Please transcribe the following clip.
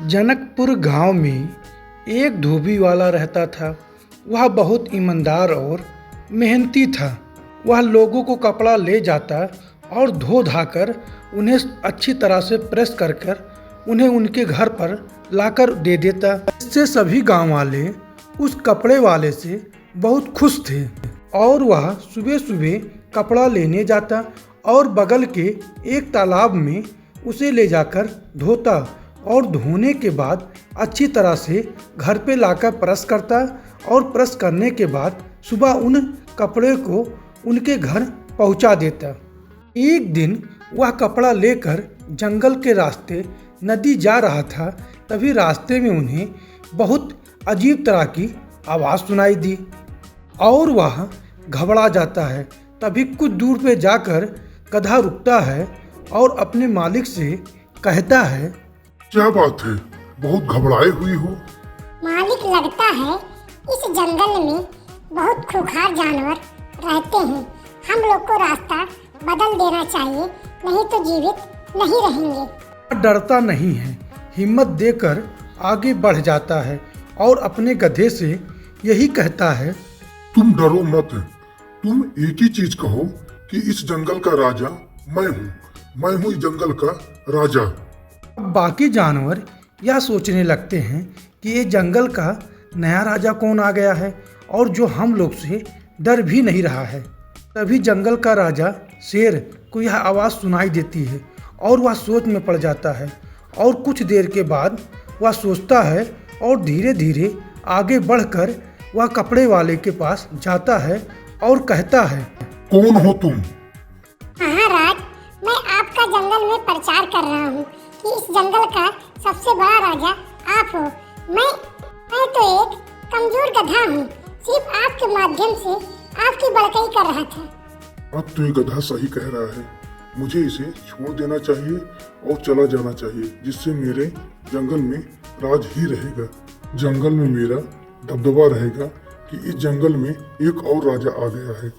जनकपुर गांव में एक धोबी वाला रहता था। वह बहुत ईमानदार और मेहनती था। वह लोगों को कपड़ा ले जाता और धो धाकर उन्हें अच्छी तरह से प्रेस कर कर उन्हें उनके घर पर लाकर दे देता। इससे सभी गांव वाले उस कपड़े वाले से बहुत खुश थे और वह सुबह सुबह कपड़ा लेने जाता और बगल के एक तालाब में उसे ले जाकर धोता और धोने के बाद अच्छी तरह से घर पे लाकर प्रेस करता और प्रेस करने के बाद सुबह उन कपड़े को उनके घर पहुंचा देता। एक दिन वह कपड़ा लेकर जंगल के रास्ते नदी जा रहा था। तभी रास्ते में उन्हें बहुत अजीब तरह की आवाज़ सुनाई दी और वह घबरा जाता है। तभी कुछ दूर पे जाकर गधा रुकता है और अपने मालिक से कहता है, क्या बात है, बहुत घबराए हुई हो? मालिक, लगता है इस जंगल में बहुत खूंखार जानवर रहते हैं। हम लोग को रास्ता बदल देना चाहिए, नहीं तो जीवित नहीं रहेंगे। डरता नहीं है, हिम्मत देकर आगे बढ़ जाता है और अपने गधे से यही कहता है, तुम डरो मत, तुम एक ही चीज कहो कि इस जंगल का राजा मैं हूँ इस जंगल का राजा। अब बाकी जानवर यह सोचने लगते हैं कि ये जंगल का नया राजा कौन आ गया है और जो हम लोग से डर भी नहीं रहा है। तभी जंगल का राजा शेर को यह आवाज़ सुनाई देती है और वह सोच में पड़ जाता है और कुछ देर के बाद वह सोचता है और धीरे धीरे आगे बढ़कर वह कपड़े वाले के पास जाता है और कहता है, कौन हो तुम? महाराज, मैं आपका जंगल में प्रचार कर रहा हूँ कि इस जंगल का सबसे बड़ा राजा आप हो। मैं तो एक कमजोर गधा हूँ, सिर्फ आपके माध्यम से आपकी बड़काई कर रहा था। अब तो ये गधा सही कह रहा है, मुझे इसे छोड़ देना चाहिए और चला जाना चाहिए, जिससे मेरे जंगल में राज ही रहेगा। जंगल में मेरा दबदबा रहेगा कि इस जंगल में एक और राजा आ गया है।